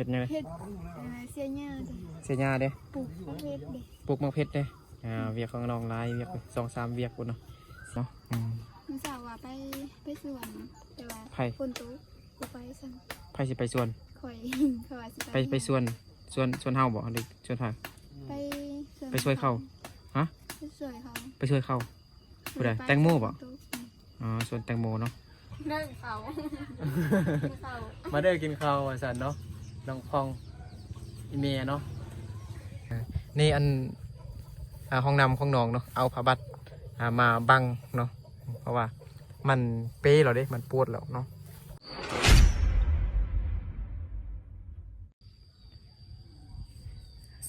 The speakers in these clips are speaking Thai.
ดยังไงเฮ็ดเสียหญ้าดิ เสียหญ้าเด้ ปลูกมะเขือดิ ปลูกมะเพชรเด้เวียกของน้องหลายเวียก2-3เวียกพุ่นเนาะมื้อเช้าว่าไปสวนแต่ว่า ไผ ฝนตกบ่ไปซั่น ไผสิไปสวน ข่อยเขาว่าสิ ไปสวนเฮาบ่หรือสวนไผ ไปสวน ไปช่วยเขาฮะ ไปช่วยเขา ไปช่วยเขาผู้ใดแตงโมบ่ ฝนตก อ๋อสวนแตงโมเนาะ นั่งเขาเขา มาเด้อกินข้าวว่าซั่นเนาะน้องพองอีเมเนาะนี่อันห้องน้ำของน้องเนาะเอาผ้าบัดมาบังเนาะเพราะว่ามันเป๊ะแล้วเด้มันปวดแล้วเนาะ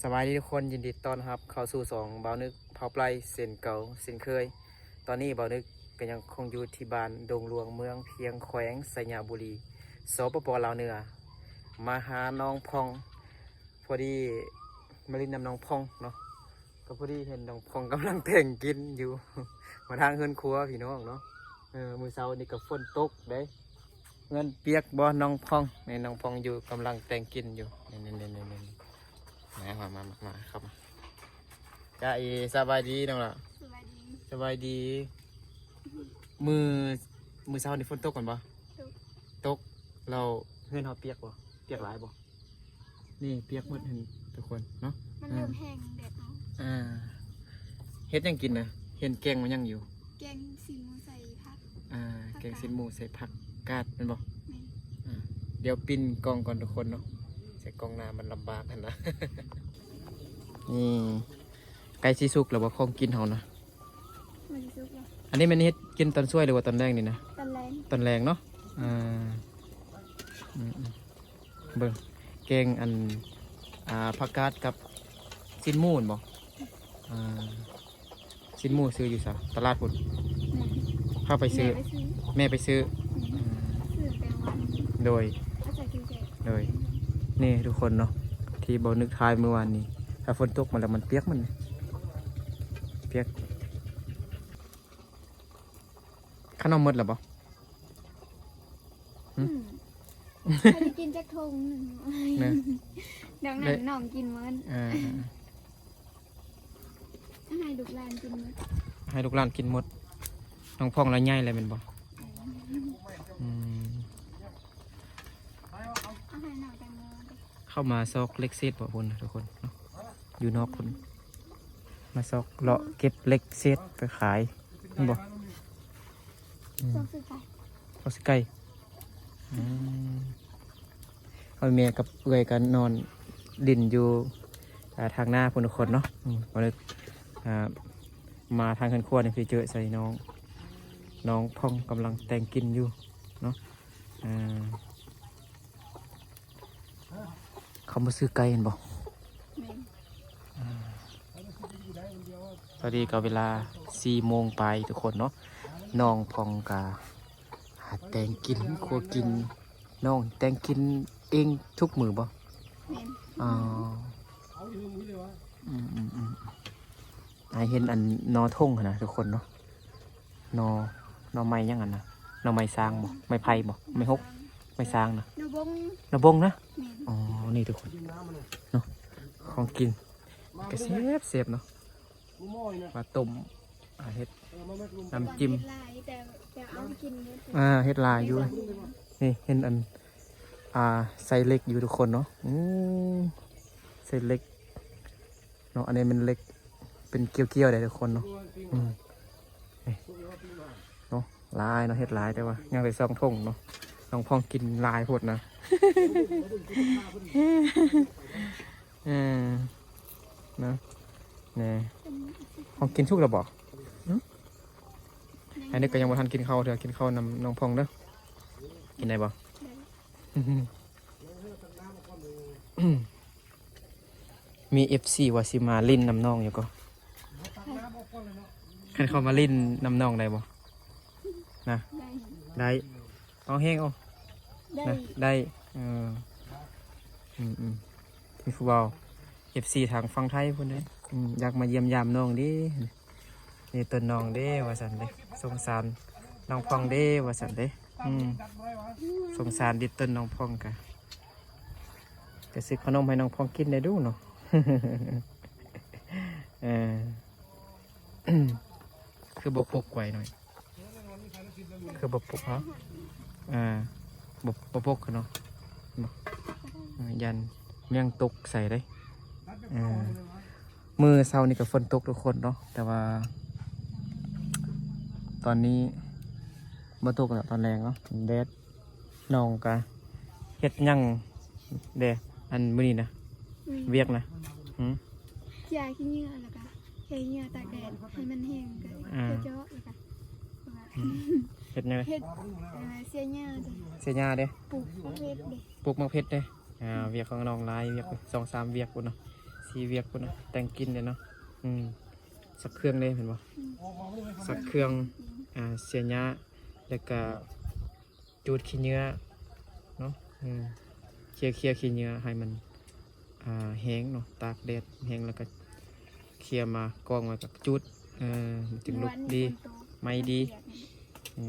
สบายดีทุกคนยินดีต้อนรับเข้าสู่2บ่าวนึกเผาปลายเส้นเก่าเส้นเคยตอนนี้บ่าวนึกก็ยังคงอยู่ที่บ้านดงหลวงเมืองเพียงแขวงไสยบุรีสปป.ลาวเหนือมาหาน้องพองพอดีมาลินนำน้องพองเนาะก็พอดีเห็นน้องพองกำลังแต่งกินอยู่ มาทางเฮือนครัวพี่น้องเนาะมื้อเช้านี่ก็ฝนตกเด้เงินเปียกบ่น้องพองนี่น้องพองอยู่กำลังแต่งกินอยู่นี่มาครับมาจ้าอีสบายดีน้องล่ะ สบายดี สบายดีมือเช้านี่ฝนตกก่อนบ่ตกเราเฮือนเฮาเปียกบ่เปียกหลายบ่นี่เปียกหมดเห็นทุกคนเนาะ มันเริ่มแห้งแดดเอา เฮ็ดยังกินนะเห็นแกงมันยังอยู่ แกงซีหมูใส่ผัก แกงเส้นหมูใส่ผักกาดแม่นบ่ แม่น เดี๋ยวปิ้นกล่องก่อนทุกคนเนาะใส่กล่องน้ำมันลำบากกันนะ นี่ไก่ซีสุกหรือว่าของกินเฮานะ มันสิสุกแล้ว อันนี้มันเฮ็ดกินตอนช่วยหรือว่าตอนแรกนี่นะ ตอนแรง ตอนแรงเนาะเบิ่งแกงอันผักกาดกับชิ้นหมูนบ่ชิ้นหมูซื้ออยู่ซะตลาดพุ่นเข้าไปซื้อแม่ไปซื้อ ซื้อแปลงวัน โดย ก็ใส่กินแกง โดยนี่ทุกคนเนาะที่บ่นึกทายเมื่อวานนี้ถ้าฝนตกมาแล้วมันเปียกมันเปียกขนมหมดแล้วบ่ ถ้าได้กินจักทงหนึ่ง เนี่ย ดังนั้นน้องกินมื้อ ให้ลูกหลานกินมื้อ ให้ลูกหลานกินหมดน้องพองแล้วใหญ่เลยแม่นบ่ เอาให้น้องแตงโมดิ เข้ามาซอกเล็กเศษบ่พุ่นนะทุกคนเนาะอยู่นอกพุ่นมาซอกเลาะเก็บเล็กเศษไปขายแม่นบ่ ต้องซื้อไป เขาสิไก่พ่อแม่กับเอื้อยกันนอนดินอยู่ทางหน้าพุ่นทุกคนเนาะบ่ได้มาทางคันครัวนี่คือเจอใส่น้องพองกำลังแต่งกินอยู่เนาะเขามาซื้อไก่เห็นบ่ แม่น ตอนนี้ก็เวลา4 โมงไปทุกคนเนาะน้องพองกาหาแต่งกินครัวกินน้องแต่งกินเองทุกมื้อบ่ แม่น อ๋อไอเห็นอันนอท่งนะทุกคนเนาะนอไม้ยังอันนะนอไม้สร้างบ่ไม้ไผ่บ่ไม้ฮกไม้สร้างนะ ดูบง นอบงนะ แม่น อ๋อนี่ทุกคนเนาะของกินก็เซฟเนาะมาต้มเฮ็ดน้ำจิ้ม เฮ็ดลายแต่เอากินมื้อ เฮ็ดลายอยู่นี่เห็นอันใส่เล็กอยู่ทุกคนเนาะใส่เล็กเนาะอันนี้มันเล็กเป็นเกี้ยวๆได้ทุกคนเนาะนี่เนาะลายเนาะเฮ็ดลายแต่ว่ายังไปซ่องทงเนาะน้องพองกินลายโพดนะนะนี่พองกินชุกแล้วบอกอันนี้ก็ยังบ่ทันกินข้าวเถอะกินข้าวนำน้องพองเด้อกินได้บ่มี FC ว่าสิมาลิ้นน้ำน้องอยู่ก็คันเขามาลิ้นน้ำน้องได้บ่นะ ได้ ได้ต้องแห้งเอา ได้ นะได้มีฟุตบอล FC ทางฝั่งไทยพุ่นเด้อยากมาเยี่ยมยามน้องดินี่ต้นน้องเด้ว่าซั่นเด้สงสารน้องพองเด้ว่าซั่นเด้สงสารดิต้นน้องพองกะ จะซื้อขนมให้น้องพองกินได้ดูเนาะ เออ คือบปลุกไว้หน่อยคือบปลุกเหรอบปลุกเนาะยันเมี่ยงตกใส่ได้มือเช้านี่กับฝนตกทุกคนเนาะแต่ว่า ตอนนี้บ่ตกแล้วตอนแรงเนาะแดดน้องกะเฮ็ดหยังเด้อันมื้อนี้นะเวียกนะขี้ยาขี้เหงื่อแล้วก็เฮ็ดเหงื่อตากแดดให้มันแห้งก็เจาะแล้วก็เฮ็ดหยังเฮ็ดเสียหญ้าจ้ะเสียหญ้าเด้ปลูกมะเขือเด้ปลูกมะเขือเด้เวียกของน้องหลายเวียก2-3เวียกพุ่นเนาะ4เวียกพุ่นเนาะแต่งกินเด้เนาะสักเครื่องเด้เห็นบ่สักเครื่องเสียหญ้าแล้วก็จูดขี้เหงื่อเนาะเคลียขี้เหงื่อให้มันแห้งเนาะตากแดดแห้งแล้วก็เคลียมากองไว้กับจุดมันจึงลุกดีไม่ดี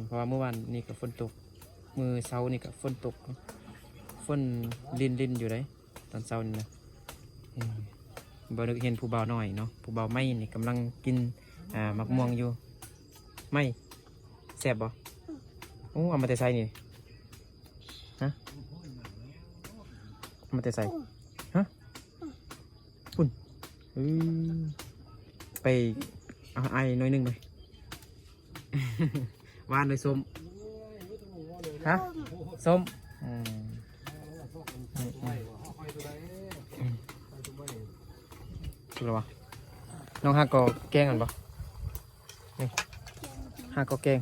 เพราะว่าเมื่อวานนี่ก็ฝนตกมือเช้านี่ก็ฝนตกฝนลินอยู่เลยตอนเช้านี่นะบ่นึกเห็นผู้บ่าวน้อยเนาะผู้บ่าวไม่นี่กำลังกินมักม่วงอยู่ไม่แซ่บบ่โอ้เอามาแต่ใส่นี่ฮะเอามาแต่ใส่ฮะปุ่นไปเอาไอ้น้อยนึงเลยวานเลยส้มฮะส้มถูกแล้ววะน้องฮักก็แกงกันปะนี่ฮักก็แกง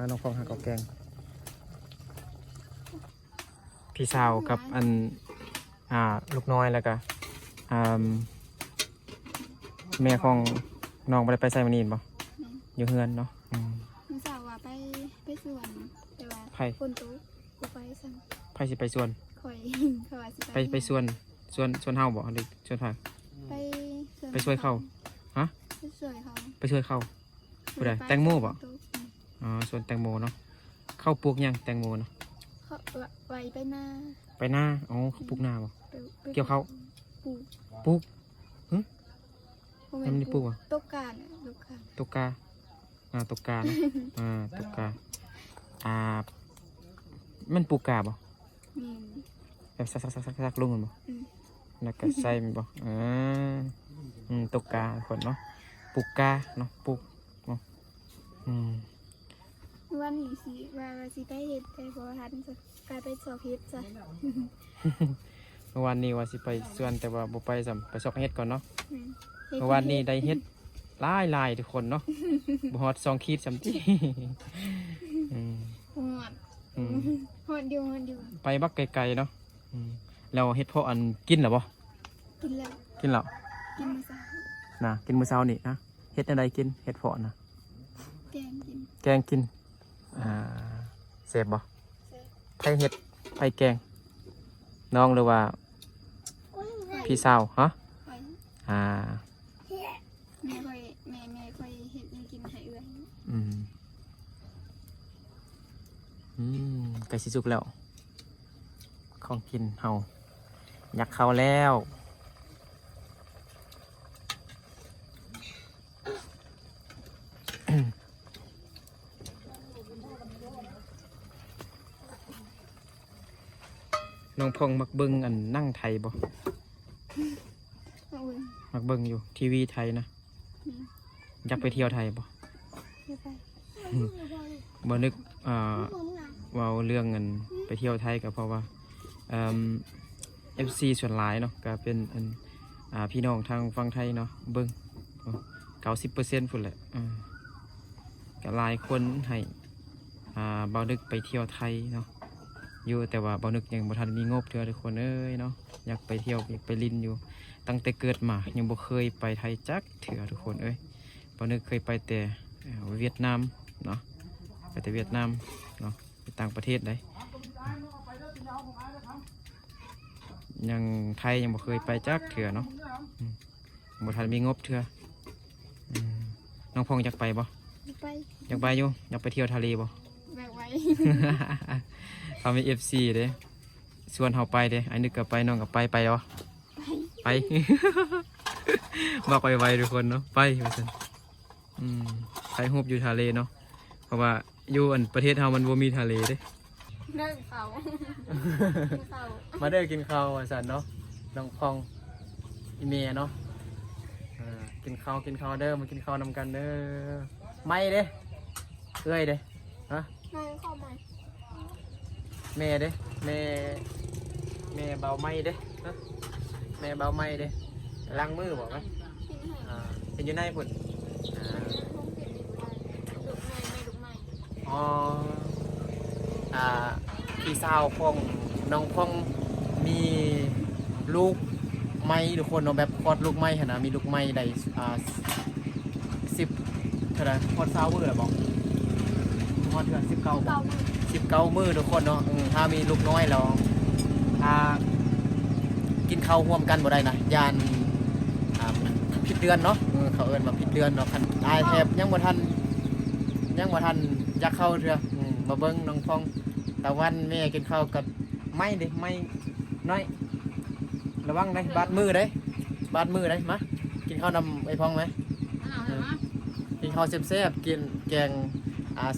น้องฟองฮักก็แกงพี่สาวกับอันลูกน้อยแล้วก็แม่ของน้องไปใส่มานีนบ่อยู่เฮือนเนาะมื้อเช้าว่าไปสวนแต่ว่าฝนตกกูไปซั่นไผสิไปสวนข่อยเขาว่าสิไปสวนเฮาบ่หรือสวนไผไปช่วยเขาฮะไปช่วยเขาผู้ใดแตงโมบ่สวนแตงโมเนาะเข้าปลูกยังแตงโมเนาะไว้ไปหน้าอ๋อเขาปลูกหน้าบ่เกี่ยวเขาปลูกทำนี่ปลูกอ่ะตกกาเนาะตกกานะตกกามันปลูกกาบ่แบบซักลงกันบ่แล้วก็ใส่มันบ่ตกกาคนเนาะปลูกกาเนาะปลูกเนาะวันนี้สิว่าสิไปเฮ็ดแต่บ่ทันจ้ะกลายไปสอบเฮ็ดจ้ะเมื่อวานนี้ว่าสิไปสวนแต่ว่าบ่ไปซ้ำไปสอบเฮ็ดก่อนเนาะเมื่อวานนี้ได้เฮ็ดหลายทุกคนเนาะบ่ฮอด2ขีดซ้ำติฮอดอยู่ไปบักไกลๆเนาะแล้วเฮ็ดเพาะอันกินหรอบ่กินแล้วกินมื้อเช้านะกินมื้อเช้านี่นะเฮ็ดอะไรกินเฮ็ดเพาะนะแกงกินแซ่บบ่ไผเฮ็ดไผแกงน้องหรือว่าพี่สาวฮะแม่ค่อยเฮ็ดให้กินให้เอื้อยไก่สิสุกแล้วของกินเฮาอยากเข้าแล้วน้องพองมักเบิ่งอันนั่งไทยบ่มักเบิ่งอยู่ทีวีไทยนะอยากไปเที่ยวไทยบ่บ่นึกว่าเรื่องเงินไปเที่ยวไทยก็เพราะว่าFC ส่วนหลายเนาะก็เป็นพี่น้องทางฝั่งไทยเนาะเบิ่ง 90% พุ่นแหละก็หลายคนให้บ่นึกไปเที่ยวไทยเนาะอยู่แต่ว่าบ่นึกยังบ่ทันมีงบเทื่อทุกคนเอ้ยเนาะอยากไปเที่ยวอยากไปลินอยู่ตั้งแต่เกิดมายังบ่เคยไปไทยจักเทื่อทุกคนเอ้ยบ่นึกเคยไปแต่เวียดนามเนาะไปแต่เวียดนามเนาะไปต่างประเทศได้ยังไทยยังบ่เคยไปจักเทื่อเนาะบ่ทันมีงบเทื่อน้องพงอยากไปบ่อยากไปอยู่อยากไปเที่ยวทะเลบ่แบบไว้ เขามี FC เด้ ชวนเฮาไปเด้ไอ้นึกก็ไปน้องก็ไปเหรอ ไป ไป บอกไวๆทุกคนเนาะไปว่าซั่นถ่ายรูปอยู่ทะเลเนาะเพราะว่าอยู่อันประเทศเฮามันบ่มีทะเลเด้ เลิกเขาเขา มาเด้อกินข้าวว่าซั่นเนาะน้องพองอีเมียเนาะกินข้าวเด้อมากินข้าวนำกันเด้อไม่เด้เอ้ยเด้ฮะ นายเข้ามา แม่เด้แม่เบาไม้เด้ฮะแม่เบาไม้เด้ล้างมือบอกไหม กินให้ เป็นอยู่ในพุ่น ห้องเปลี่ยนดีกว่าลุกใหม่ไม่ลุกใหม่ อ๋อพี่สาวของน้องพองมีลูกไม้ทุกคนเนาะแบบคลอดลูกไม้ขนาดมีลูกไม้ได้10เท่าไหร่คลอด20มื้อแล้วบอกคลอดเดือน19 เก่า มื้อทุกคนเนาะถ้ามีลูกน้อยแล้วถ้ากินข้าวร่วมกันบ่ได้นะยานผิดเดือนเนาะเขาเอิ้นว่าผิดเดือนเนาะคันอายแทบยังบ่ทันอยากเข้าเถอะมาเบิ่งน้องพองตะวันแม่กินข้าวกับไม่เด้ไม่น้อยระวังได้บาดมือได้มากินข้าวนำไอ้พองไหมกินข้าวแซ่บๆกินแกง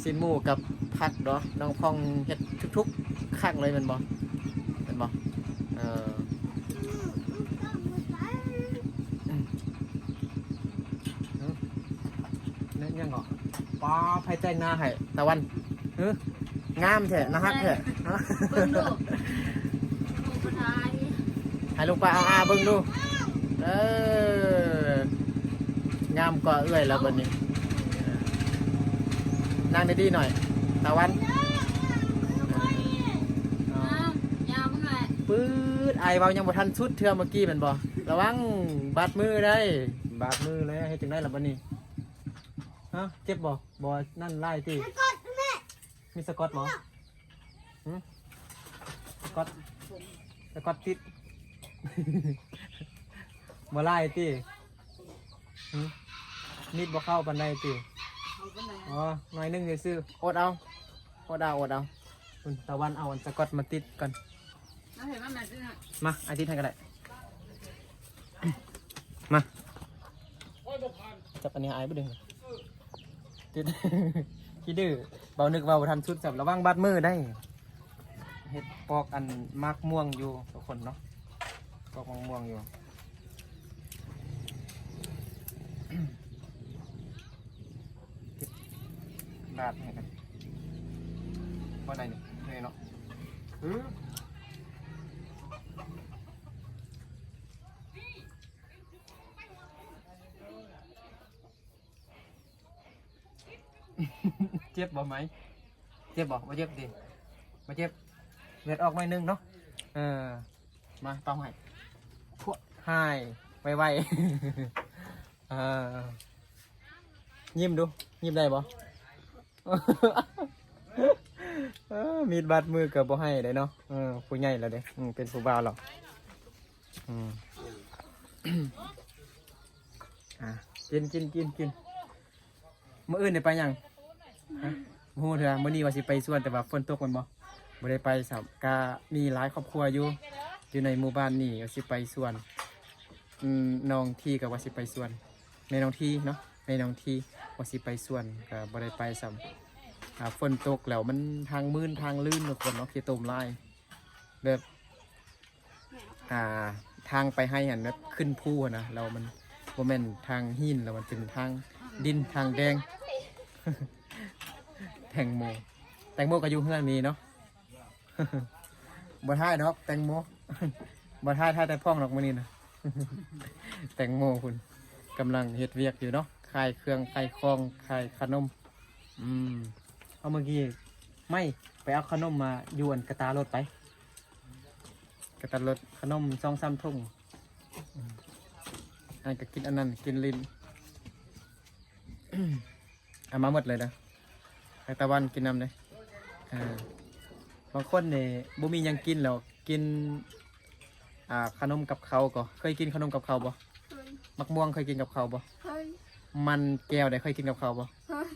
ซีนหมูกับผักเนาะน้องพองเฮ็ดทุกๆข้างเลยแม่นบ่นั่นยังเหรอป้าไผแต่งหน้าให้ตะวันงามแท้นะฮักแท้ เบิ่งดูผู้ชาย ให้ลูกปลาเบิ่งดูงามกว่าเอื้อยแล้วบัดนี้นั่งดีๆหน่อยตะวันยาวมั้งไง ปื๊ดไอเบายังบ่ทันสุดเทื่อเมื่อกี้แม่นบ่ระวังบาดมือได้บาดมือเลยเฮ็ดจังได๋ล่ะบัดนี้ฮะเจ็บบ่นั่นไล่ติมีสกอตบ่สกอตติด บ่ไล่ตินิดบ่เข้าปานใดติอ๋อหน่อยนึงซื่อๆอดเอาคุณตะวันเอาอันสกอตมาติดก่อนมาอาทิตย์ให้ก็ได้ มาจับอันนี้ไอ้บ่ดึงติด ขี้ดื้อเบานึกเบาทันชุดจับระวังบาดมือได้เห็ดปอกอันมากม่วงอยู่ทุกคนเนาะปอกม่วงอยู่ บาดให้กันเพราะอะไรนี่เนาะเจ็บบ่ไหมเจ็บบ่มาเจ็บดิมาเจ็บเลือดออกหน่อยนึงเนาะมาเป่าให้พวกหายไวๆยิ้มดูยิ้มได้บ่ มีดบาดมือกับบ่ให้เลยเนาะผู้ใหญ่แล้วเด้เป็นผู้บ่าวหรอกกินมื้ออื่นได้ไปยังฮู้เถอะมื้อนี้ว่าสิไปสวนแต่ว่าฝนตกมันบ่ได้ไปสับก็มีหลายครอบครัวอยู่ในหมู่บ้านนี่ว่าสิไปสวนน้องที่ก็ว่าสิไปสวนในน้องที่เนาะในน้องที่ว่าสิไปสวนก็บ่ได้ไปสับฝนตกแล้วมันทางมืนทางลื่นทุกคนเนาะขี้ตมลายแบบทางไปให้เห็นแบบขึ้นภูนะเรามันบ่แม่นทางหินแล้วมันเป็นทางดินทางแดง แตงโมก็อยู่เฮือนมีเนาะ บ่ท่ายดอกแตงโม บ่ท่ายแต่พ่องดอกมื้อนี้นะ แตงโมคุณกำลังเฮ็ดเวียกอยู่เนาะขายเครื่องขายของขายขนมเอาเมื่อกี้ไม่ไปเอาขนมมาอยู่อันกระตารถไปกระตารถขนม2-3ถุงอันก็กินอันนั้นกินลิ้น เอามาหมดเลยนะไอตะวันกินน้ำเลยบางคนเนี่ยบ่มีหยังกินแล้วกินขนมกับเขาก็เคยกินขนมกับเขาบ่มักม่วงเคยกินกับเขาบ่ เฮ้ย มันแก้วได้เคยกินกับเขาบ่ เฮ้ย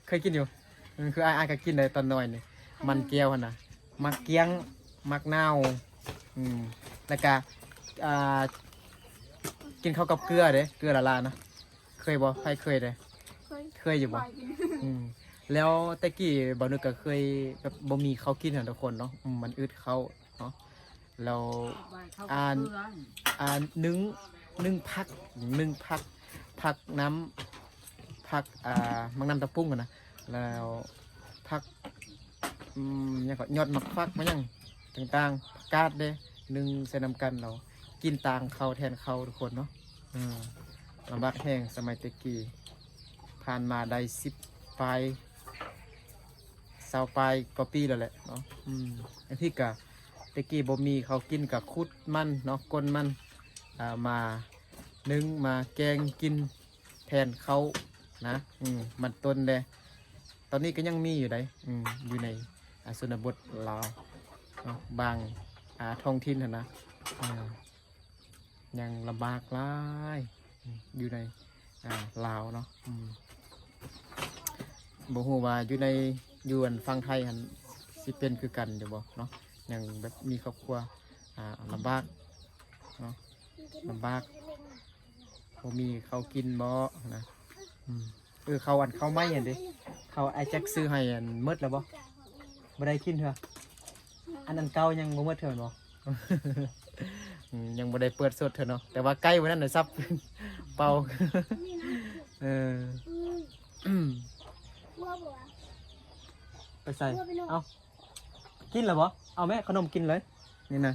เคยกินอยู่คืออ้ายก็กินเลยตอนน้อยนี่มันแก้วหั่นน่ะมักเกี้ยงมักนาว แล้วก็อ่ากินข้าวกับเกลือเด้เกลือละลานะเคยบ่ใครเคยเด้เคยอยู่บ่แล้วตะกี้บ่นึกก็เคยแบบบ่มีข้าวกินทุกคนเนาะมันอึดข้าวเนาะแล้วนึ่งพักน้ำพักมังน้ำตะปุ้งกันนะแล้วพักยังก็ยอดมักฟักมันยังต่างๆผักกาดเด้นึ่งใส่น้ำกันเรากินต่างข้าวแทนข้าวทุกคนเนาะลำบากแห้งสมัยตะกี้ผ่านมาได้10 ปลาย20 ปลายก็ปีแล้วแหละเนาะอันที่กะตะกี้บ่มีเขากินกับคุดมันเนาะก้นมันมานึ่งมาแกงกินแทนเขานะมันต้นเลยตอนนี้ก็ยังมีอยู่ได้อยู่ในชนบทลาวเนาะบางท้องถิ่นนะยังลำบากหลายอยู่ในลาวเนาะบ่ฮู้ว่าอยู่อันฝั่งไทยหันสิเป็นคือกันเดี๋ยวบ่เนาะยังแบบมีครอบครัวลำบากเนาะลำบากบ่มีเขากินบ่นะเขาเขาไม่เห็นดิเขาไอแจ็คซื้อให้อันมืดแล้วบ่ได้กินเถอะอันนั้นเก่ายังบ่มืดเถอะบ่ ยังบ่ได้เปิดสดเถอะเนาะแต่ว่าใกล้วันนั้นน่ะซับ เป่า ไปใส่เอากินเหรอบ่เอาแม่ขนมกินเลยนี่นะ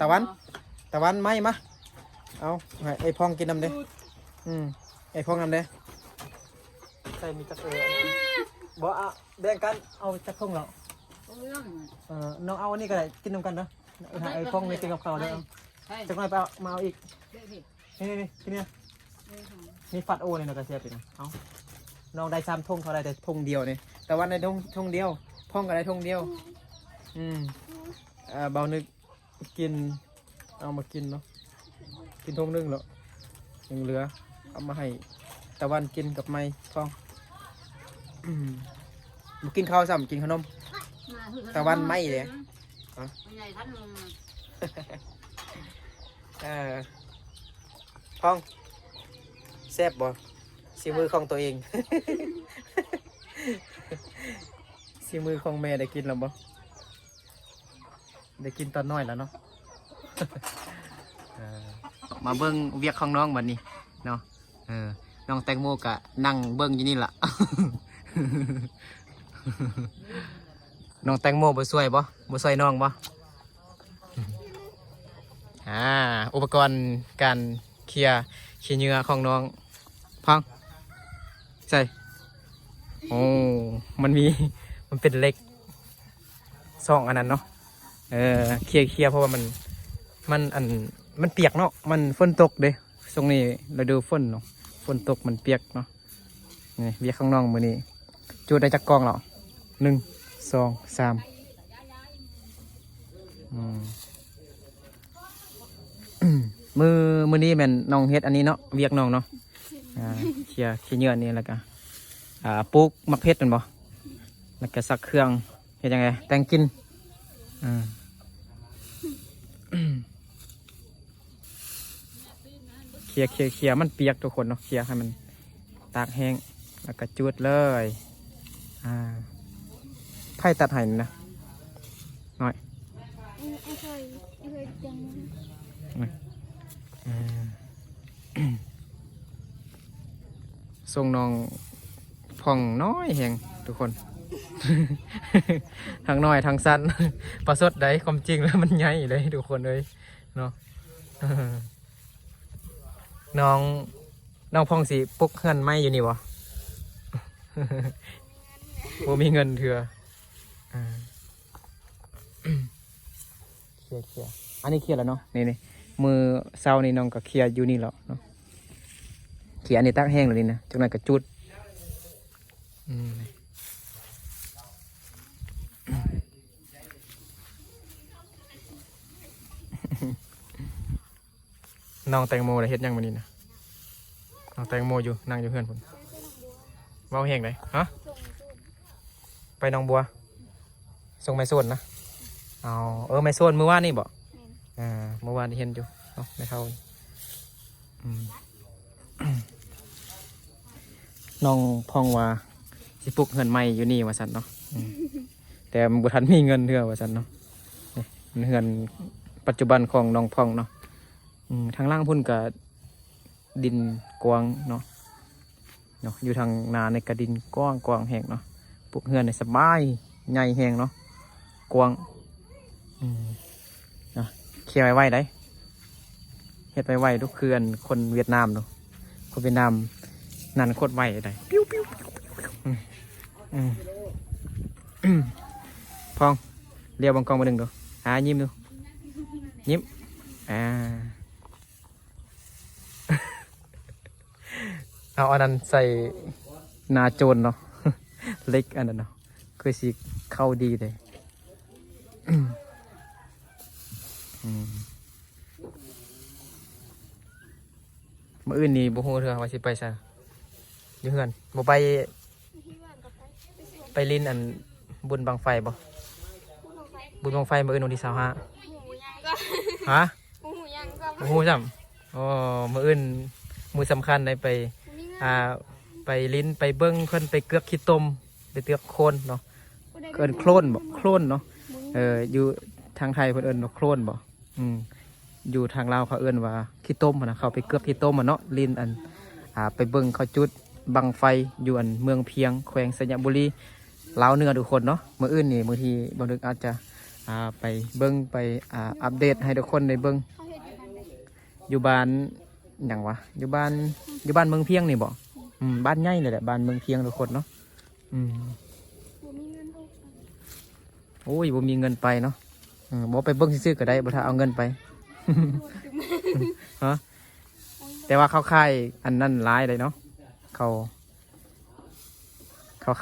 ตะวันไม่มาเอาไอ้พองกินน้ำเด้ไอ้พองน้ำเด้ใส่มีจักบ่เอาแบ่งกันเอาจักพงเหรอน้องเอาอันนี้ก็ได้กินน้ำกันเนาะไอ้พองไม่กินกับข้าวเลยจักหน่อยไปเอามาเอาอีกนี่กินเนี่ยนี่ฟัดโอเลยนะกระเทียมเป็นเอาน้องได้3 ธงเขาได้แต่ธงเดียวเนี่ยแต่วันในธงเดียวพ่องก็ได้ธงเดียวเบานึกกินเอามากินเนาะกินธงนึงแล้วยังเหลือเอามาให้ตะวันกินกับไม้พ่องมากินข้าวซ้ำกินขนมตะวันไม่เลยพ่องแซ่บบ่สีมือของตัวเอง สีมือของแม่ได้กินแล้วบ่ได้กินตอนน้อยแล้วเนาะ มาเบิ้งเวียกของน้องบัดนี้เนาะน้องแตงโมกะนั่งเบิ้งอยู่นี่ล่ะ น้องแตงโมบ่ช่วยน้องบ่ อุปกรณ์การเคลียร์เหงื่อของน้องพังใช่โอ้มันเป็นเหล็ก2 อันนั้นเนาะเคลียร์เพราะว่ามันเปียกเนาะมันฝนตกเด้ตรงนี้เราดูฝนเนาะฝนตกมันเปียกเนาะนี่เบียกข้างนอกมือนี้จุดได้จักกองเหรอ1 2 3มือนี้แม่นน้องเฮ็ดอันนี้เนาะเวียกน้องเนาะเคลียร์เหงื่อนี่แล้วก็ปลูกมักเพชรนั่นบ่แล้วก็ซักเครื่องเฮ็ดยังไงแต่งกินเคลียร์มันเปียกทุกคนเนาะเคลียร์ให้มันตากแห้งแล้วก็จุดเลยไผ่ตัดให้นะหน่อยส่งน้องพ่องน้อยแหงทุกคน ทางน้อยทางสั้น ประสดได้ความจริงแล้วมันใหญ่เลยทุกคนเลยเนาะ น้องพ่องสิปุกเงินไม่อยู่นี่วะ โอ้มีเงินเถื่อเคลียร์อันนี้เคลียร์แล้วเนาะนี่มือเศร้านี่น้องก็เคลียร์อยู่นี่แล้วเนาะเคลียร์อันนี้ตักแห้งเลยนะจังนั้นก็จุดน้องแตงโมได้เฮ็ดยังวันนี้นะน้องแตงโมอยู่นั่งอยู่เพื่อนผมเว้าแห้งเลยฮะไปน้องบัวส่งไม้โซนนะเอาไม้โซนมือว่านี่บ่ เมื่อวานเห็นอยู่เนาะไม่เท่าอืม น้องพองว่าสิปลุกเงินใหม่อยู่นี่ว่าสันเนาะแต่บุทันมีเงินเท่าว่าสันเนาะนี่เงินปัจจุบันของน้องพองเนาะทางล่างพุ่นกับดินกว้างเนาะอยู่ทางนาในกระดินกว้างกว้างแห้งเนาะปลูกเงินในสบายใหญ่แห้งเนาะกว้างนะเคี่ยวไว้ได้เฮ็ดไว้ทุกคืนคนเวียดนามเนาะคนเวียดนามนั่นโคตรไวได้ปิ้วปิ้วพองเรียวบังกองมาดึงดูยิ้มดูยิ้มเอาอันนั้นใส่นาโจรเนาะ เล็กอันนั้นเนาะคือสิเข้าดีเลยเมื่ออื่นนี่บุหูเถื่อว่าสิไปซะอยู่เฮือนบ่ไปลินอันบุญบังไฟบ่บุญบังไฟเมื่ออื่นวันที่25ฮะบุหูจ้ำเมื่ออื่นมือสำคัญได้ไปไปลิ้นไปเบิ้งเพิ่นไปเกือกขี้ต้มไปเกือกโคลนเนาะเอิ้นโคลนบ่โคลนเนาะอยู่ทางไทยเพิ่นเอิ้นว่าโคลนบ่อยู่ทางลาวเขาเอิ้นว่าขี้ต้มนะเขาไปเกือกขี้ต้มเนาะลิ้นอันไปเบิ้งเขาจุดบังไฟอยู่อันเมืองเพียงแขวงสัญญบุรีลาวเหนือทุกคนเนาะมื้ออื่นนี่มื้อที่บ่นึกอาจจะไปเบิ้งไปอัปเดตให้ทุกคนได้เบิ้งอยู่บ้านหยังวะอยู่บ้านเมืองเพียงนี่บ่บ้านใหญ่เลยแหละบ้านเมืองเพียงทุกคนเนาะโอ้ยบ่มีเงินไปเนาะบ่ไปเบิ่งซื่อๆก็ได้บ่ถ้าเอาเงินไป ฮะแต่ว่าเขาค่ายอันนั้นหลายเลยเนาะเขา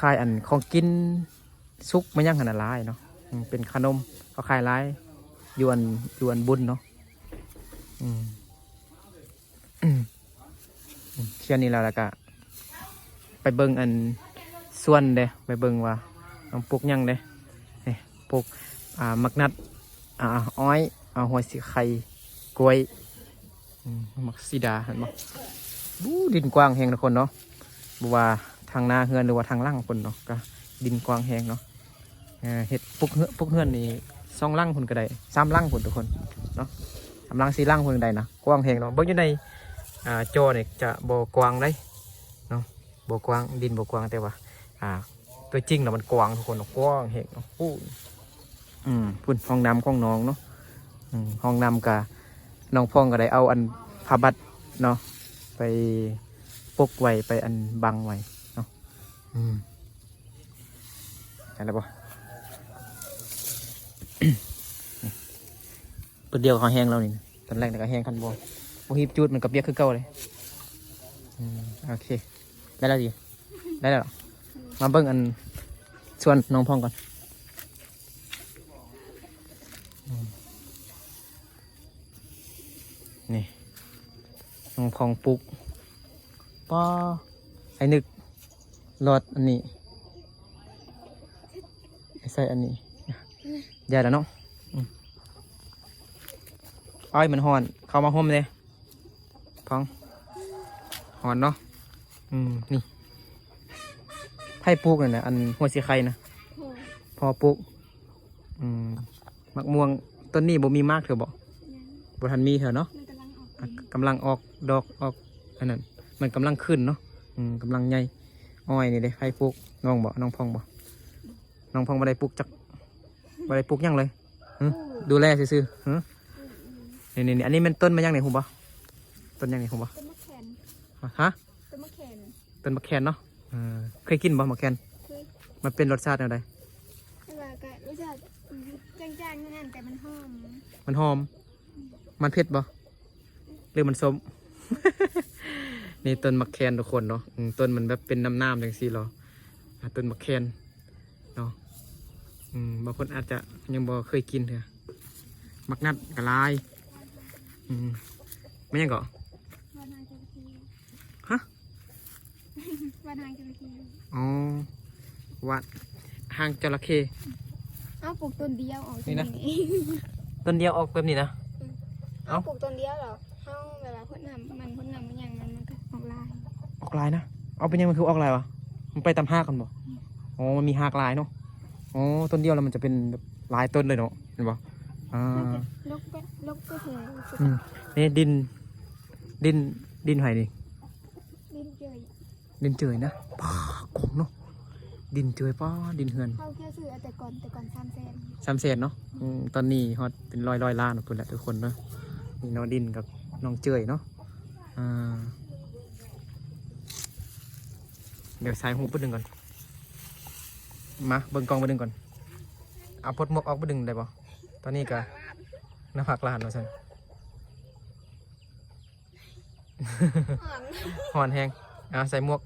ค่ายอันของกินซุกไม่ยั่งขนาดหลายเนาะเป็นขนมเขาค่ายหลายยวนบุญเนาะเชื่อนี่แล้วก็ไปเบิ่งอันส่วนเด้ไปเบิ่งว่าต้องปลูกยังเด้ปลูกมักนัดอ้อยหัวสีไข่กล้วยมักซีดาเห็นบ่ดินกว้างแห้งทุกคนเนาะบ่ว่าทางนาเฮือนหรือว่าทางล่างคนเนาะก็ดินกว้างแห้งเนาะเฮ็ดปลูกเฮือนนี่2 ลังคนก็ได้3 ลังคนทุกคนเนาะ3 ลัง4 ลังคนก็ได้นะกว้างแห้งเนาะเบิ่งอยู่ในจอเนี่ยจะบ่กว้างได้เนาะบ่กว้างดินบ่กว้างแต่ว่าตัวจริงเนาะมันกว้างทุกคนกว้างแห้งเนาะพุ่นห้องน้ำของน้องเนาะห้องน้ำกับน้องพ่องก็ได้เอาอันผ้าบัดเนาะไปปกไว้ไปอันบังไว้เนาะเห็นแล้วบ่ ตัวเดียวเขาแห้งแล้วนี่ตอนแรกแต่ก็แห้งคันบ่ฮีบจุดมันกับเบี้ยคือเก่าเลยโอเคได้แล้วดิได้แล้วมาเบิ่งอันส่วนน้องพ่องก่อนนี่น้องพองปลุกป้าไอ้นึกรอดอันนี้ใส่อันนี้ใหญ่แล้วเนาะอ้อยมันหอนเข้ามาห่มเลยพองหอนเนาะนี่ไผ่ปลูกเลยนะอันหัวสีไข่นะพอปลูกมะม่วงต้นนี้บ่มีมากเถอะบ่ทันมีเถอะเนาะกำลังออกดอกออกอันนั้นมันกำลังขึ้นเนาะกำลังใหญ่อ้อยนี่เลยไผ่ปลูกน้องพองบ่น้องพองบ่ได้ปลูกจักบ่ได้ปลูกยังเลยดูแลซื่อๆนี่อันนี้มันต้นมายังไหนหูบ่ต้นยังไหนหูบ่ต้นมะแขนฮะต้นมะแขนเนาะเคยกินบ่มะแขนมันเป็นรสชาติอะไรรสชาติจางๆนั่นแต่มันหอมมันเผ็ดบ่หรือมันส้ม นี่ต้นมะแขนทุกคนเนาะต้นมันแบบเป็นน้ำๆจังซี่หรอต้นมะแขนเนาะบางคนอาจจะยังบ่เคยกินเถอะมักนัดกะลายไม่ยังก่อฮะวัดหางจระเข้อ๋อวัดหางจระเข้เอาปลูกต้นเดียวออกนี่นะต้นเดียวออกแบบนี้นะ เฮาปลูกต้นเดียวหรอเฮาแบบว่าพ่นน้ำมันอย่างมันก็ออกลาย ออกลายนะเอาเป็นยังมันคือออกลายวะมันไปตามหากกันบ่อ๋อมันมีหากลายเนาะอ๋อต้นเดียวแล้วมันจะเป็นแบบลายต้นเลยเนาะเห็นบ่อ่า ลกก็เถอะ อืมนี่ดินไผ่นี่ ดินเจย ดินเจยนะป้ากงเนาะดินเจยป้าดินเฮือน เขาแค่ซื้อแต่ก่อน300,000 300,000เนาะตอนนี้ฮอตเป็นร้อยล้านเพิ่นแหละทุกคนเนาะนี่น้องดินกับน้องเจยเนาะอ่าเดี๋ยวใส่หูปดึงก่อนมาเบิ่งกล้องไปดึงก่อนเอาพดหมวกออกไปดึงได้ป่ะตอนนี้ก็หน้าผากล้านว่าซั่น หอนแห้งใส่หมวก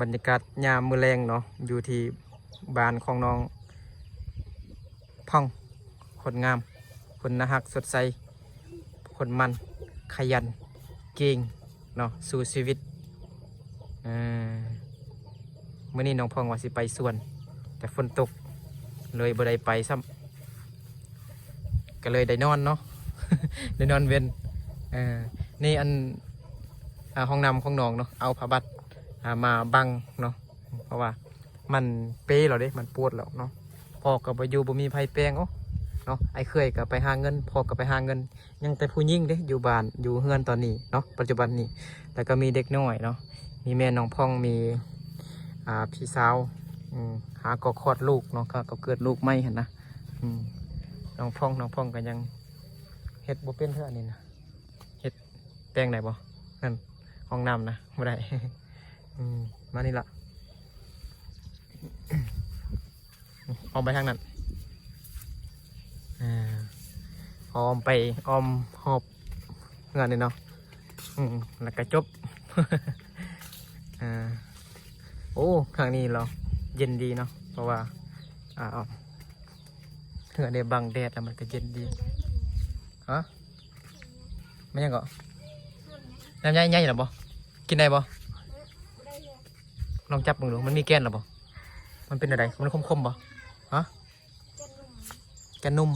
บรรยากาศยามมื้อแรงเนาะอยู่ที่บ้านของน้องพ่องคนงามคนน่ารักสดใสคนมันขยันเก่งเนาะสู้ชีวิตมื้อนี้น้องพ่องว่าสิไปสวนแต่ฝนตกเลยบ่ได้ไปซ้ำก็เลยได้นอนเนาะ ได้นอนเว้นนี่อันห้องน้ำของน้องเนาะเอาผ้าบัดมาบังเนาะเพราะว่ามันเป้เราเด้มันปวดแล้วเนาะพ่อก็ไปอยู่บ่มีไผแปลงเนาะไอ้เคยก็ไปหาเงินพ่อก็ไปหาเงินยังแต่ผู้หญิงเด้อยู่บ้านอยู่เฮือนตอนนี้เนาะปัจจุบันนี้แล้วก็มีเด็กน้อยเนาะมีแม่น้องพ่องมีพี่สาวหาก็คลอดลูกเนาะก็เกิดลูกไม่เห็นนะน้องพ่องก็ยังเฮ็ดบ่เป็นเท่านี้นะเฮ็ดแปลงไหนบ่นั่นห้องน้ำนะบ่ได้ มานี่ละออมไปทางนั้นออมไปออมหอบเงินนี่เนาะแล้วก็จบ โอ้ข้างนี้เราเย็นดีเนาะเพราะว่าเหือได้บังแดดแล้วมันก็เย็นดีฮะไม่ยังก็น้ำใหญ่ๆหรอบ่กินได้บ่ลองจับมึงดูมันมีแกนหรอบ่มันเป็นอะไรมันคมๆบ่ฮะแกนนุ่ม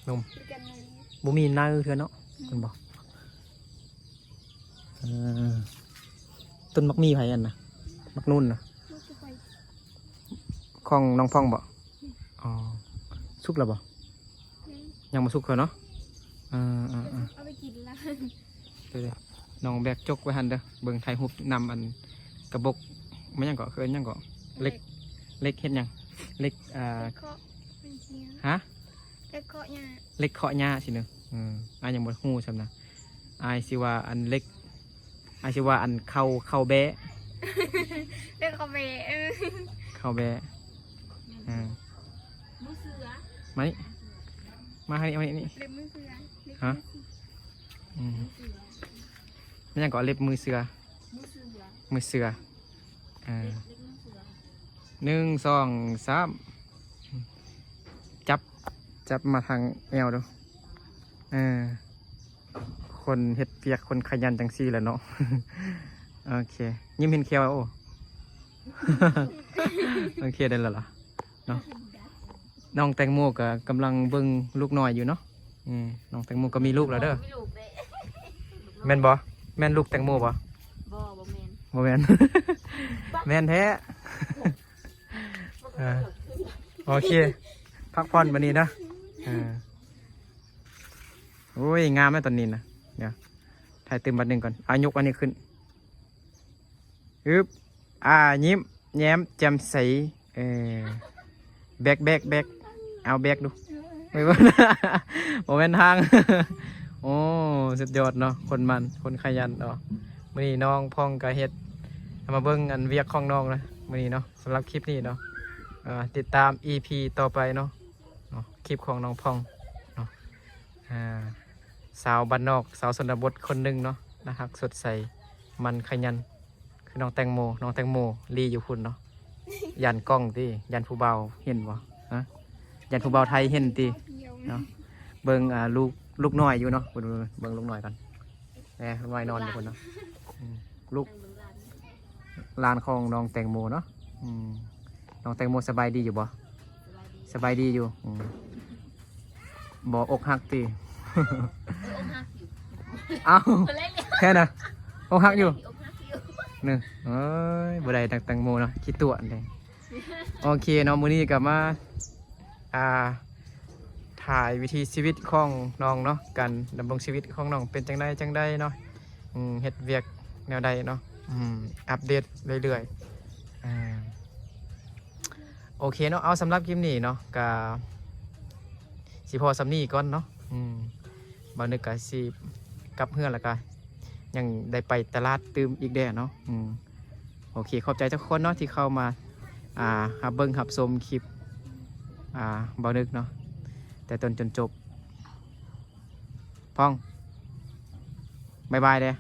นุ่มบุมีหน้าเถื่อนเนาะมันบอกต้นมักมีไผ่อันนะมักนุ่นนะของน้องพ่องบ่อ๋อสุกแล้วบ่ยังมาสุกเหรอเนาะเอาไปกินละ เดี๋ยวน้องแบกจกไว้หันเด้อเบิ่งไทยหุบนำอันกระบอกไม่ยังเกาะเคยยังเกาะเล็กเห็นยังเล็กฮะเล็กเคาะหญ้า เล็กเคาะหญ้าสิเนอะยังบนหูใช่ไหมนะสิว่าอันเล็กสิว่าอันเข้าแบะ เล็กเข้าแบะเข้าแบะมือเสือมาให้นี่เล็บมือเสือฮะไม่ยังเกาะเล็บมือเสือ1 2 3จับมาทางแอวดูคนเฮ็ดเปียกคนขยันจังซี่แหละเนาะ โอเคยิ้มเห็นเคียวโอ้ โอเคได้แล้วล่ะเนาะน้องแตงโมก็กำลังเบิ่งลูกน้อยอยู่เนาะน้องแตงโมก็มีลูกแล้วเด้อแม่นบ่แม่นลูกแตงโมบ่บ่แม่น แม่นแท้ โอเคพักผ่อนวันนี้นะโอ้ยงามไหมตอนนี้นะเดี๋ยวถ่ายเต็มบัดหนึ่งก่อนยกอันนี้ขึ้นยิ้มแย้มแจ่มใสแบกเอาแบกดูไม่ว่าโมเมนทาง โอ้สุดยอดเนาะคนขยันเนาะมื้อนี้น้องพ่องกะเฮ็ดมาเบิ่งอันเวียกของน้องนะมื้อนี้เนาะสำหรับคลิปนี้เนาะติดตาม EP ต่อไปเนาะคลิปของน้องพ่องเนาะสาวบ้านนอกสาวชนบทคนหนึ่งเนาะนะครับสดใสมันขยันคือน้องแตงโมลีอยู่พุ่นเนาะยันกล้องตียันผู้เบาเห็นบ่ยันผู้เบาไทยเห็นตีเนาะเบิ่งลูกน้อยอยู่เนาะเบิ่งลูกน้อยกันลูกน้อยนอนอยู่พุ่นเนาะลูก ร้านของน้องแตงโมเนาะน้องแตงโมสบายดีอยู่บ่สบายดีอยู่บ่อกหักติ เอ้าแค่น่ะอกหักอยู่หนึ่งเอ้ยบ่ได้แตงโมเนาะคิดตัวเลยโอเคเนาะมื้อนี้กลับมาถ่ายวิถีชีวิตของน้องเนาะการดำรงชีวิตของน้องเป็นจังใดเนาะเฮ็ดเวียกแนวใดเนาะอัปเดตเรื่อยๆโอเคเนาะเอาสำหรับคลิปนี้เนาะก็สิพอสำนี้ก่อนเนาะบ่นึกก็สิกลับเฮือนแล้วก็ยังได้ไปตลาดตื่มอีกแด่เนาะโอเคขอบใจทุกคนเนาะที่เข้ามาหับเบิ่งหับชมคลิปบ่นึกเนาะแต่ต้นจนจบพ้องบายบายเด้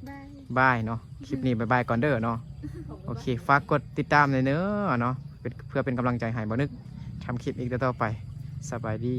บาย บายเนาะคลิปนี้บายบายก่อนเด้อเนาะโอเคฝากกดติดตามเลยเนอะเนาะเพื่อเป็นกำลังใจให้บ่นึกทำคลิปอีกต่อไปสบายดี